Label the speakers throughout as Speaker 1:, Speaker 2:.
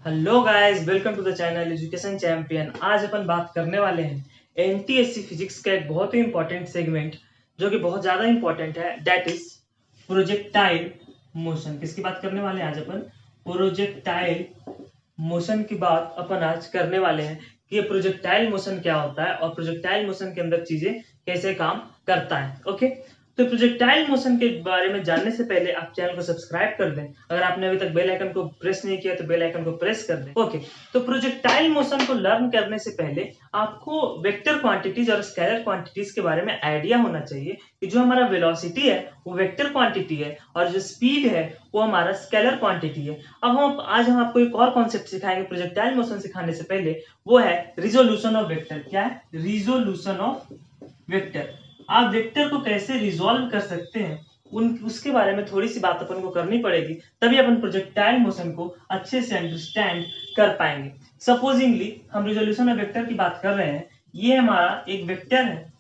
Speaker 1: Hello guys, welcome to the channel education champion. आज अपन बात करने वाले हैं एनटीएससी फिजिक्स का एक बहुत ही इंपॉर्टेंट सेगमेंट जो कि बहुत ज्यादा इंपॉर्टेंट है, दैट इज प्रोजेक्टाइल मोशन। किसकी बात करने वाले हैं आज अपन? प्रोजेक्टाइल मोशन की बात अपन आज करने वाले हैं कि ये प्रोजेक्टाइल मोशन क्या होता है और प्रोजेक्टाइल मोशन के अंदर चीजें कैसे काम करता है। ओके, तो प्रोजेक्टाइल मोशन के बारे में जानने से पहले आप चैनल को सब्सक्राइब कर दें। अगर आपने अभी तक बेल आइकन को प्रेस नहीं किया तो बेल आइकन को प्रेस कर दें। ओके, तो प्रोजेक्टाइल मोशन को लर्न करने से पहले आपको वेक्टर क्वांटिटीज और स्केलर क्वांटिटीज के बारे में आइडिया होना चाहिए कि जो हमारा वेलोसिटी है वो वेक्टर क्वांटिटी है और जो स्पीड है वो हमारा स्केलर क्वांटिटी है। अब हम आपको एक और कॉन्सेप्ट सिखाएंगे प्रोजेक्टाइल मोशन सिखाने से पहले, वो है रिजोल्यूशन ऑफ वेक्टर। क्या है? Resolution of vector. आप वेक्टर को कैसे रिजॉल्व कर सकते हैं उसके बारे में थोड़ी सी बात अपन को करनी पड़ेगी, तभी अपन प्रोजेक्टाइल मोशन को अच्छे से अंडरस्टैंड कर पाएंगे। सपोजिंगली हम रिजोल्यूशन ऑफ वेक्टर की बात कर रहे हैं। ये हमारा एक वेक्टर है,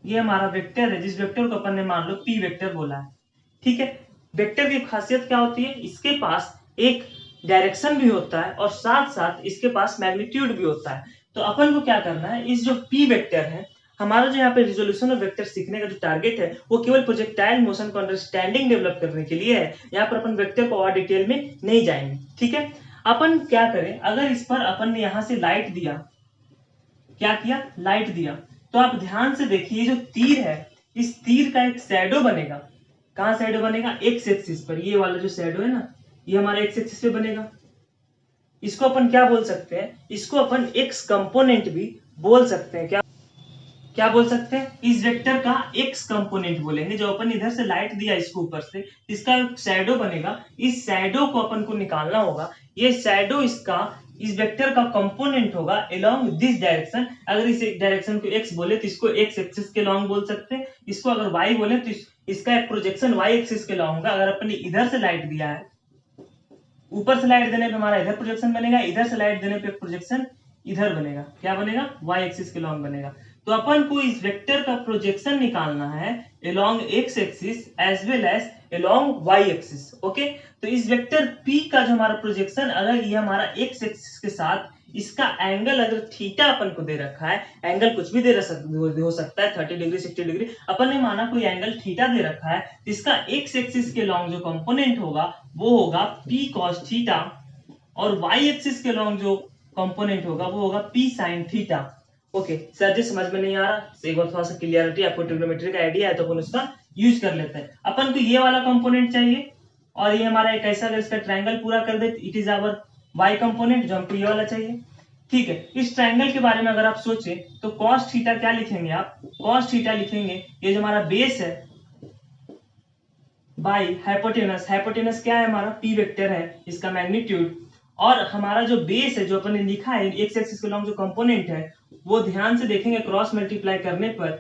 Speaker 1: ये हमारा वेक्टर है जिस वेक्टर को अपन ने मान लो पी वेक्टर बोला है। ठीक है, वेक्टर की खासियत क्या होती है? इसके पास एक डायरेक्शन भी होता है और साथ साथ इसके पास मैग्नीट्यूड भी होता है। तो अपन को क्या करना है, इस जो पी वेक्टर है, हमारा जो यहाँ पे रिजोल्यूशन ऑफ वेक्टर सीखने का जो टारगेट है वो केवल प्रोजेक्टाइल मोशन को अंडरस्टैंडिंग डेवलप करने के लिए है। यहाँ पर अपन वेक्टर को और डिटेल में नहीं जाएंगे। ठीक है, अपन क्या करें, अगर इस पर अपन ने यहाँ से लाइट दिया, क्या किया? लाइट दिया, तो आप ध्यान से देखिए जो तीर है, इस तीर का एक शैडो बनेगा। कहां शैडो बनेगा? एक्स एक्सिस पर। ये वाला जो शैडो है ना, ये हमारा एक्स एक्सिस पे बनेगा। इसको अपन क्या बोल सकते हैं? इसको अपन एक्स कंपोनेंट भी बोल सकते हैं। क्या क्या बोल सकते हैं? इस वेक्टर का एक्स कंपोनेंट बोलेंगे। जो अपन इधर से लाइट दिया इसको ऊपर से, इसका शैडो बनेगा। इस शैडो को अपन को निकालना होगा। ये शैडो इसका इस वेक्टर का कंपोनेंट होगा अलोंग दिस डायरेक्शन। अगर इस डायरेक्शन को एक्स बोले तो इसको एक्स एक्सिस के लॉन्ग बोल सकते हैं। इसको अगर वाई बोले तो इसका एक प्रोजेक्शन वाई एक्सिस के लॉन्ग होगा। अगर अपन ने इधर से लाइट दिया है, ऊपर से लाइट देने पे हमारा इधर प्रोजेक्शन बनेगा, इधर से लाइट देने पे प्रोजेक्शन इधर बनेगा। क्या बनेगा? वाई एक्सिस के लॉन्ग बनेगा। तो अपन को इस वेक्टर का प्रोजेक्शन निकालना है along X axis as well as along Y axis. Okay, तो इस वेक्टर p का जो हमारा प्रोजेक्शन, अगर ये हमारा एक्स एक्सिस के साथ इसका एंगल अगर थीटा अपन को दे रखा है, एंगल कुछ भी हो सकता है, 30 डिग्री 60 डिग्री, अपन ने माना कोई एंगल थीटा दे रखा है, तो इसका एक्स एक्सिस के लॉन्ग जो कंपोनेंट होगा वो होगा p cos थीटा और वाई एक्सिस के लॉन्ग जो कंपोनेंट होगा वो होगा p sin theta. Okay sir ji, समझ में नहीं आ रहा, एक बार थोड़ा सा क्लियरिटी, आपको ट्रिग्नोमेट्री का आइडिया है तो अपन उसका यूज कर लेते हैं। अपन को ये वाला कंपोनेंट चाहिए और ये हमारा एक ऐसा इसका ट्रायंगल पूरा कर दे, it is our Y component, जो हमको ये वाला चाहिए। ठीक है, इस ट्रायंगल के बारे में अगर आप सोचे तो cos थीटा क्या लिखेंगे आप? cos थीटा लिखेंगे, ये जो हमारा बेस है बाई हाइपोटेनस। हाइपोटेनस क्या है? हमारा पी वेक्टर है, इसका मैग्नीट्यूड, और हमारा जो बेस है जो अपन ने लिखा है एक्स एक्सिस के लॉन्ग जो कंपोनेंट है वो ध्यान से देखेंगे, क्रॉस मल्टीप्लाई करने पर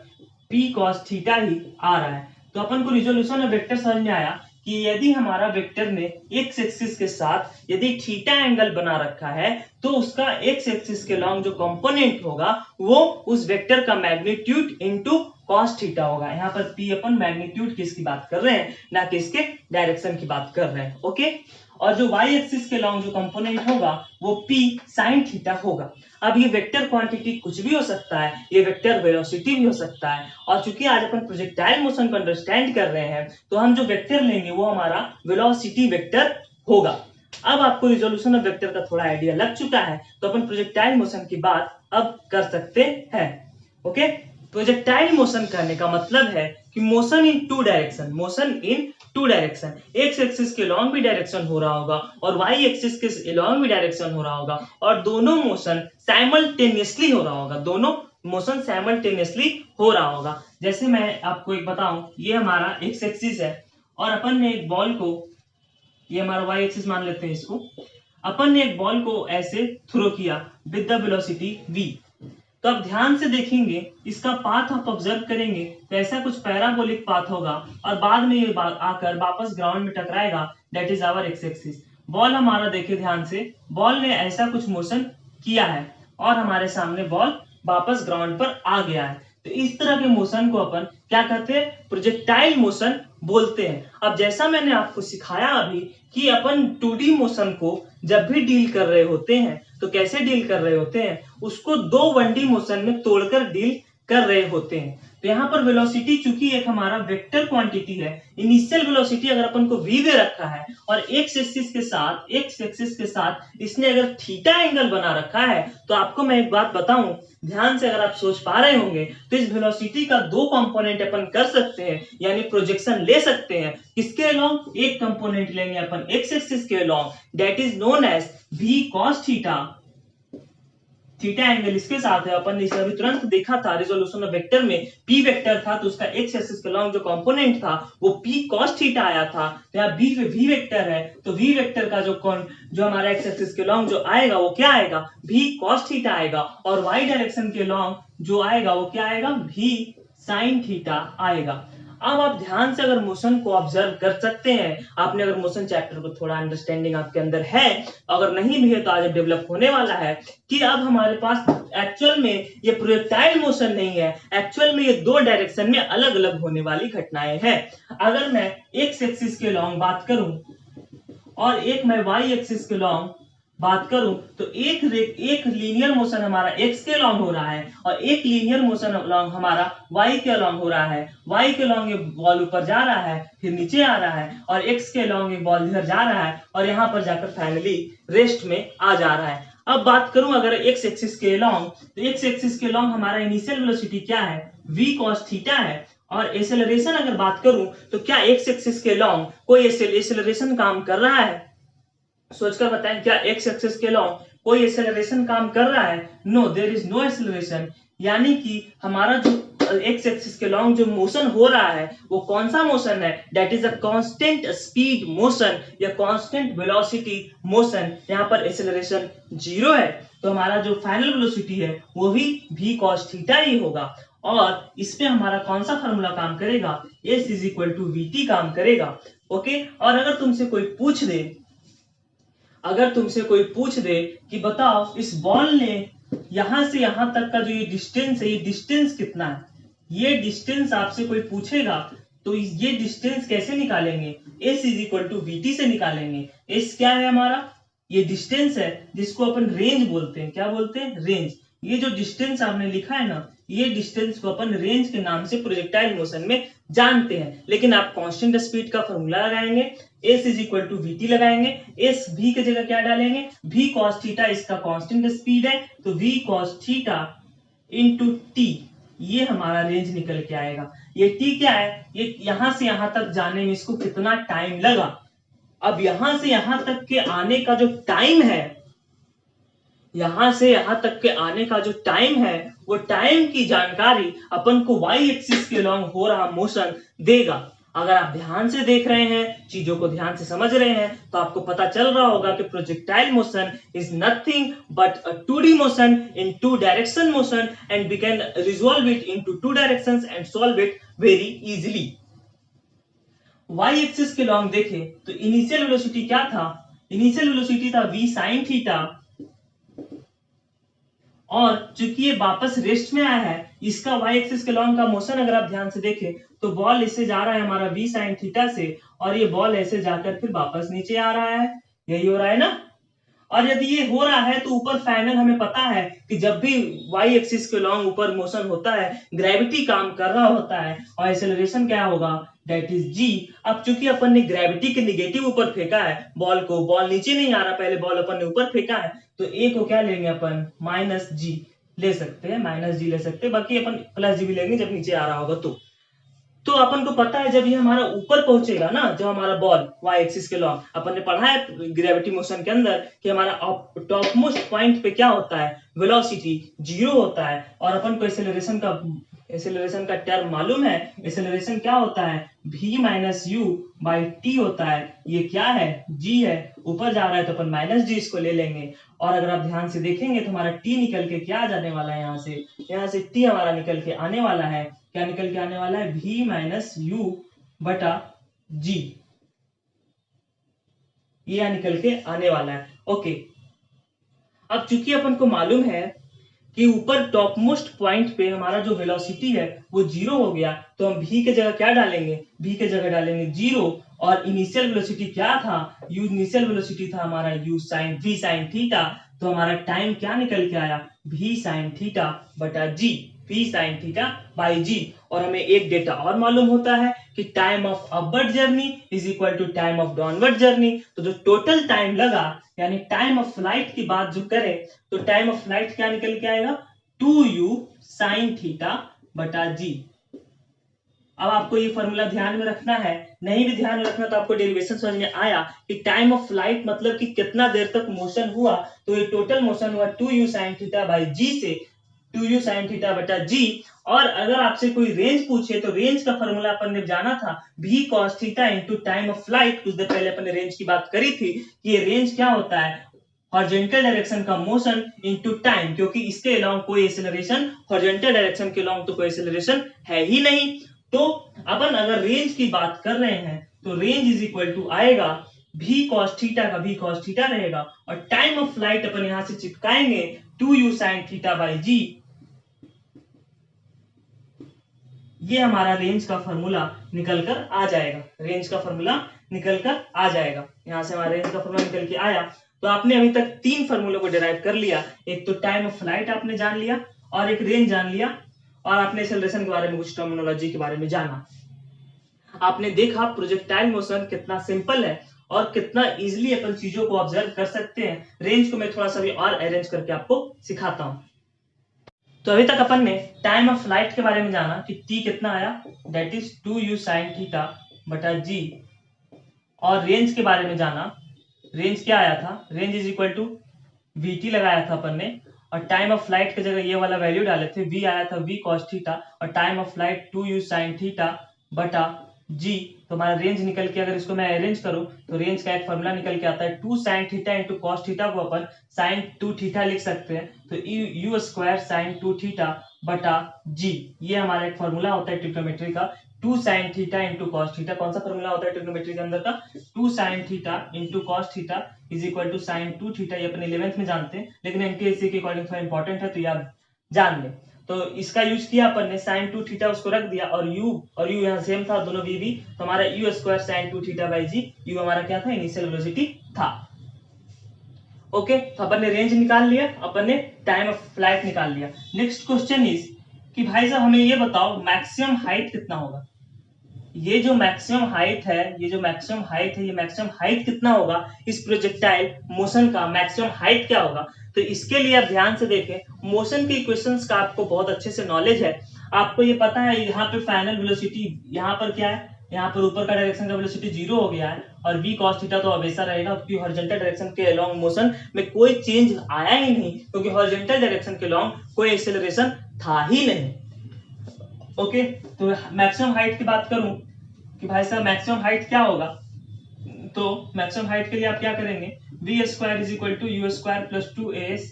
Speaker 1: p cos थीटा ही आ रहा है। तो अपन को रिजोल्यूशन ऑफ वेक्टर समझ में आया कि यदि हमारा वेक्टर ने एक्स एक्सिस के साथ यदि थीटा एंगल बना रखा है तो उसका एक्स एक्सिस के लॉन्ग जो कंपोनेंट होगा वो उस वेक्टर का मैग्नीट्यूड इनटू cos थीटा होगा। यहाँ पर p अपन मैग्नीट्यूड किसकी बात कर रहे हैं, ना कि इसके डायरेक्शन की बात कर रहे हैं। ओके, और जो y एक्सिस के लॉन्ग जो कंपोनेंट होगा वो p sin थीटा होगा। अब ये वेक्टर क्वांटिटी कुछ भी हो सकता है, ये वेक्टर वेलोसिटी भी हो सकता है, और चूंकि आज अपन प्रोजेक्टाइल मोशन को अंडरस्टैंड कर रहे हैं तो हम जो वेक्टर लेंगे वो हमारा वेलोसिटी वेक्टर होगा। अब आपको रिजोल्यूशन ऑफ वेक्टर का थोड़ा आइडिया लग चुका है तो अपन प्रोजेक्टाइल मोशन की बात अब कर सकते हैं। ओके, प्रोजेक्टाइल मोशन कहने का मतलब है कि motion in two direction, motion in two direction, X axis के लॉन्ग भी डायरेक्शन हो रहा होगा और वाई एक्सिस के लॉन्ग भी डायरेक्शन हो रहा होगा, और दोनों मोशन साइमल्टेनियसली हो रहा होगा, दोनों मोशन साइमल्टेनियसली हो रहा होगा। जैसे मैं आपको एक बताऊं, ये हमारा एक्स एक्सिस है और अपन ने एक बॉल को, ये हमारा वाई एक्सिस मान लेते हैं इसको, अपन ने एक बॉल को ऐसे थ्रो किया विद द वेलोसिटी v। तो आप ध्यान से देखेंगे, इसका पाथ आप ऑब्जर्व करेंगे तो ऐसा कुछ पैराबोलिक पाथ होगा और बाद में ये आकर वापस ग्राउंड में टकराएगा, that is our X axis. Ball हमारा देखिए ध्यान से, बॉल ने ऐसा कुछ मोशन किया है और हमारे सामने बॉल वापस ग्राउंड पर आ गया है। तो इस तरह के मोशन को अपन क्या कहते हैं? प्रोजेक्टाइल मोशन बोलते हैं। अब जैसा मैंने आपको सिखाया अभी कि अपन 2D मोशन को जब भी डील कर रहे होते हैं तो कैसे डील कर रहे होते हैं, उसको 2 1D मोशन में तोड़कर डील कर रहे होते हैं। तो यहाँ पर वेलोसिटी चूंकि एक हमारा वेक्टर क्वांटिटी है, इनिशियल वेलोसिटी अगर अपन को v दे रखा है और एक्स एक्सिस के साथ इसने अगर थीटा एंगल बना रखा है, तो आपको मैं एक बात बताऊं, ध्यान से अगर आप सोच पा रहे होंगे तो इस वेलोसिटी का 2 कंपोनेंट अपन कर सकते हैं, यानी प्रोजेक्शन ले सकते हैं। किसके अलोंग? एक कंपोनेंट लेंगे अपन एक्स एक्सिस के along, that is known as v cos theta. Theta angle इसके साथ है, अपन ने इसे अभी तुरंत देखा था रिजोल्यूशन ऑफ वेक्टर में, p वेक्टर था तो उसका एक्स एक्सिस के अलोंग जो कंपोनेंट था वो p cos थीटा आया था। तो यहाँ b पे v वेक्टर है, तो v वेक्टर का जो हमारा एक्स एक्सिस के अलोंग जो आएगा वो क्या आएगा? v cos थीटा आएगा। और y डायरेक्शन के अलोंग जो आएगा वो क्या आएगा? v sin थीटा आएगा। अब आप ध्यान से अगर मोशन को ऑब्जर्व कर सकते हैं, आपने अगर मोशन चैप्टर को थोड़ा अंडरस्टैंडिंग आपके अंदर है, अगर नहीं भी है तो आज डेवलप होने वाला है कि अब हमारे पास एक्चुअल में ये प्रोजेक्टाइल मोशन नहीं है, एक्चुअल में ये 2 डायरेक्शन में अलग अलग होने वाली घटनाएं हैं। अगर मैं एक्स एक्सिस के लॉन्ग बात करूं और एक मैं वाई एक्सिस के लॉन्ग बात करूं, तो एक लीनियर मोशन हमारा एक्स के लॉन्ग हो रहा है और एक लीनियर मोशन लॉन्ग हमारा वाई के लॉन्ग हो रहा है। वाई के लॉन्ग एक बॉल ऊपर जा रहा है, फिर नीचे आ रहा है, और एक्स के लॉन्ग एक बॉल इधर जा रहा है और यहाँ पर जाकर फाइनली रेस्ट में आ जा रहा है। अब बात करूं अगर एक्स एक्सिस के लॉन्ग, तो एक्स एक्सिस के लॉन्ग हमारा इनिशियल वेलोसिटी क्या है? v cos थीटा है। और एक्सेलरेशन अगर बात करूं तो क्या एक्स एक्सिस के लॉन्ग कोई एक्सेलरेशन काम कर रहा है? सोचकर बताएं, क्या एक्स एक्सिस के लॉन्ग कोई एक्सेलरेशन काम कर रहा है? No, there is no acceleration. यानी कि हमारा जो एक्स एक्सिस के लॉन्ग जो मोशन हो रहा है वो कौन सा मोशन है? That is a constant speed motion या कांस्टेंट वेलोसिटी मोशन। यहाँ पर एक्सेलरेशन 0 है, तो हमारा जो फाइनल वेलोसिटी है वो भी v cos थीटा ही होगा। और इस पे हमारा कौन सा फॉर्मूला काम करेगा? s is equal to vt काम करेगा। ओके। और अगर तुमसे कोई पूछ दे कि बताओ इस बॉल ने यहां से यहां तक का जो ये डिस्टेंस है, ये डिस्टेंस कितना है, ये डिस्टेंस आपसे कोई पूछेगा तो ये डिस्टेंस कैसे निकालेंगे? s is equal to vt से निकालेंगे। s क्या है हमारा? ये डिस्टेंस है जिसको अपन रेंज बोलते हैं। क्या बोलते हैं? रेंज। ये जो डिस्टेंस आपने लिखा है ना, ये डिस्टेंस को अपन रेंज के नाम से प्रोजेक्टाइल मोशन में जानते हैं। लेकिन आप कांस्टेंट स्पीड का फॉर्मूला लगाएंगे, s is equal to vt लगाएंगे, s v की जगह क्या डालेंगे? v cos थीटा इसका कांस्टेंट स्पीड है, तो v cos theta into t, ये हमारा रेंज निकल के आएगा। ये t क्या है? ये यहां से यहां तक जाने में इसको कितना टाइम लगा। अब यहां से यहां तक के आने का जो टाइम है, यहां से यहां तक के आने का जो टाइम है, वो टाइम की जानकारी अपन को y एक्सिस के लॉन्ग हो रहा मोशन देगा। अगर आप ध्यान से देख रहे हैं, चीजों को ध्यान से समझ रहे हैं, तो आपको पता चल रहा होगा कि projectile motion is nothing but a 2D motion in 2 direction motion, and we can resolve it into 2 directions and solve it very easily. y axis के लॉन्ग देखें तो इनिशियल वेलोसिटी क्या था? इनिशियल वेलोसिटी था v sin थीटा, और चूंकि ये वापस रेस्ट में आया है, इसका y एक्सिस के लॉन्ग का मोशन अगर आप ध्यान से देखें तो बॉल इससे जा रहा है हमारा v sin थीटा से, और ये बॉल ऐसे जाकर फिर वापस नीचे आ रहा है। यही हो रहा है ना? और यदि ये हो रहा है तो ऊपर फाइनल हमें पता है कि जब भी y एक्सिस के लॉन्ग ऊपर मोशन होता है, ग्रेविटी काम कर रहा होता है और एक्सेलरेशन क्या होगा? That is g। अब चूंकि अपन ने ग्रेविटी के निगेटिव ऊपर फेंका है बॉल को, बॉल नीचे नहीं आ रहा, पहले बॉल अपन ने ऊपर फेंका है, तो a को क्या लेंगे अपन? माइनस जी ले सकते हैं, माइनस जी ले सकते हैं, बाकी अपन प्लस जी भी लेंगे जब नीचे आ रहा होगा तो अपन को पता है जब ये हमारा ऊपर पहुंचेगा ना, जब हमारा बॉल y एक्सिस के लॉन्ग, अपन ने पढ़ा है ग्रेविटी मोशन के अंदर कि हमारा टॉप मोस्ट पॉइंट पे क्या होता है? वेलोसिटी 0 होता है। और अपन को एक्सेलरेशन का टर्म मालूम है। एक्सेलरेशन क्या होता है? v minus you by T होता है। ये क्या है? g है, ऊपर जा रहा है तो अपन माइनस जी इसको ले लेंगे। और अगर आप ध्यान से देखेंगे तो हमारा t निकल के क्या आ जाने वाला है? यहाँ से t हमारा निकल के आने वाला है। क्या निकल के आने वाला है? v माइनस यू बटा जी, ये निकल के आने वाला है। ओके। अब चूंकि अपन को मालूम है कि ऊपर टॉप मोस्ट पॉइंट पे हमारा जो वेलोसिटी है वो 0 हो गया, तो हम v के जगह क्या डालेंगे, v के जगह डालेंगे 0, और इनिशियल वेलोसिटी क्या था, u इनिशियल वेलोसिटी था हमारा v sin थीटा, तो हमारा टाइम क्या निकल के आया, v sin थीटा बटा g, v sin theta by g। और हमें एक डेटा और मालूम होता है कि time of upward journey is equal to time of downward journey. तो जो टोटल टाइम लगा, यानी टाइम ऑफ फ्लाइट की बात जो करें, तो टाइम ऑफ फ्लाइट क्या निकल के आएगा, 2u sin थीटा बटा g। अब आपको ये फॉर्मूला ध्यान में रखना है, नहीं भी ध्यान में रखना तो आपको डेरिवेशन समझ में आया कि टाइम ऑफ फ्लाइट मतलब कि कितना देर तक मोशन हुआ, तो ये टोटल मोशन हुआ 2u sin theta by g से 2u sin थीटा बटा g। और अगर आपसे कोई रेंज पूछे तो रेंज का फॉर्मूला अपन ने जाना था v cos theta into time of flight. कुछ देर पहले अपन ने रेंज की बात करी थी कि ये रेंज क्या होता है, हॉरिजॉन्टल डायरेक्शन का मोशन इनटू टाइम, क्योंकि इसके अलावा कोई एक्सेलरेशन, हॉरिजॉन्टल डायरेक्शन के अलावा तो कोई एक्सेलरेशन है ही नहीं। तो अपन अगर रेंज की बात कर रहे हैं तो रेंज इज इक्वल टू आएगा v cos थीटा का v cos थीटा रहेगा, और टाइम ऑफ फ्लाइट अपन यहां से चिपकाएंगे 2u sin theta by g। ये हमारा रेंज का फॉर्मूला निकल कर आ जाएगा, रेंज का फॉर्मूला निकल कर आ जाएगा। यहां से हमारा रेंज का फॉर्मूला निकल के आया। तो आपने अभी तक 3 फॉर्मूलों को डिराइव कर लिया, एक तो टाइम ऑफ फ्लाइट आपने जान लिया, और एक रेंज जान लिया, और आपने एक्सेलरेशन के बारे में कुछ टर्मिनोलॉजी के बारे में जाना। आपने देखा प्रोजेक्टाइल मोशन कितना सिंपल है और कितना इजीली अपन चीजों को ऑब्जर्व कर सकते हैं। रेंज को मैं थोड़ा सा भी और अरेंज करके आपको सिखाता हूं। तो अभी तक अपन ने टाइम ऑफ फ्लाइट के बारे में जाना कि t कितना आया, that is 2u sin theta बटा g, और रेंज के बारे में जाना, रेंज क्या आया था, range is equal to vt लगाया था अपन ने, और टाइम ऑफ फ्लाइट की जगह ये वाला वैल्यू डाले थे, v आया था v cos थीटा, और time of flight 2u sin theta बटा g। तो हमारा रेंज निकल के, अगर इसको मैं अरेंज करूं तो रेंज का एक फॉर्मूला निकल के आता है 2 sin theta into cos theta को अपन sin 2 थीटा लिख सकते हैं, तो u स्क्वायर sin 2 थीटा बटा g। ये हमारा एक फॉर्मूला होता है ट्रिग्नोमेट्री का, 2 sin theta into cos theta. कौन सा फॉर्मूला होता है ट्रिग्नोमेट्री के अंदर का, 2 sin theta into cos theta is equal to sin 2 theta. ये अपन 11th में जानते हैं, लेकिन एनटीएससी के अकॉर्डिंग थोड़ा इंपॉर्टेंट है, तो ये आप जान लें। तो इसका यूज किया अपन ने, sin 2 थीटा उसको रख दिया, और u यहाँ सेम था दोनों v, तो हमारा u square sin 2 theta by g, u हमारा क्या था, इनिशियल वेलोसिटी था। ओके, तो अपन ने रेंज निकाल लिया, अपन ने टाइम ऑफ फ्लाइट निकाल लिया। नेक्स्ट क्वेश्चन इज कि भाई साहब हमें ये बताओ मैक्सिमम हाइट कितना होगा। ये जो मैक्सिमम हाइट है, ये मैक्सिमम हाइट कितना होगा इस प्रोजेक्टाइल मोशन का, मैक्सिमम हाइट क्या होगा। तो इसके लिए आप ध्यान से देखें, मोशन के इक्वेशंस का आपको बहुत अच्छे से नॉलेज है। आपको ये पता है यहाँ पे फाइनल वेलोसिटी, यहाँ पर क्या है, यहाँ पर ऊपर का डायरेक्शन का वेलोसिटी 0 हो गया है, और v cos थीटा तो हमेशा रहेगा, क्योंकि हॉरिजॉन्टल डायरेक्शन के अलोंग मोशन में कोई चेंज आया ही नहीं, क्योंकि हॉरिजॉन्टल डायरेक्शन के अलोंग कोई एक्सेलरेशन था ही नहीं। ओके, तो मैक्सिमम हाइट की बात करूं कि भाई साहब मैक्सिमम हाइट क्या होगा, तो मैक्सिमम हाइट के लिए आप क्या करेंगे, v square is equal to u square plus 2as।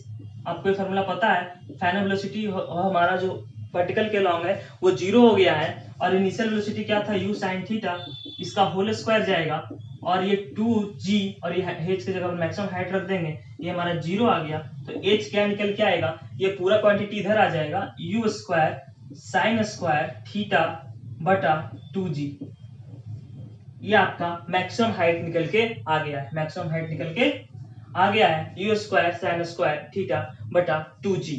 Speaker 1: आपको ये फॉर्मूला पता है, फाइनल वेलोसिटी हमारा जो वर्टिकल के लॉन्ग है वो 0 हो गया है, और इनिशियल वेलोसिटी क्या था, u sin थीटा, इसका होल स्क्वायर जाएगा, और ये 2g, और ये h की जगह मैक्सिमम हाइट रख देंगे, ये हमारा 0 आ गया, तो h क्या निकल के आएगा, ये पूरा क्वांटिटी इधर आ जाएगा, u square sine square theta बटा 2g। ये आपका मैक्सिमम हाइट निकल के आ गया है, मैक्सिमम हाइट निकल के आ गया है, u square sine square theta बटा 2g।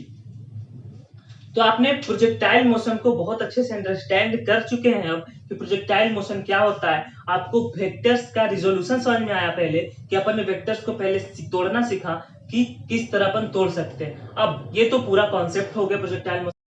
Speaker 1: तो आपने प्रोजेक्टाइल मोशन को बहुत अच्छे से अंडरस्टैंड कर चुके हैं अब कि प्रोजेक्टाइल मोशन क्या होता है। आपको वेक्टर्स का रिजोल्यूशन समझ में आया पहले, कि अपन ने वेक्टर्स को पहले तोड़ना सीखा कि किस तरह अपन तोड़ सकते हैं। अब ये तो पूरा कॉन्सेप्ट हो गया प्रोजेक्टाइल मोशन।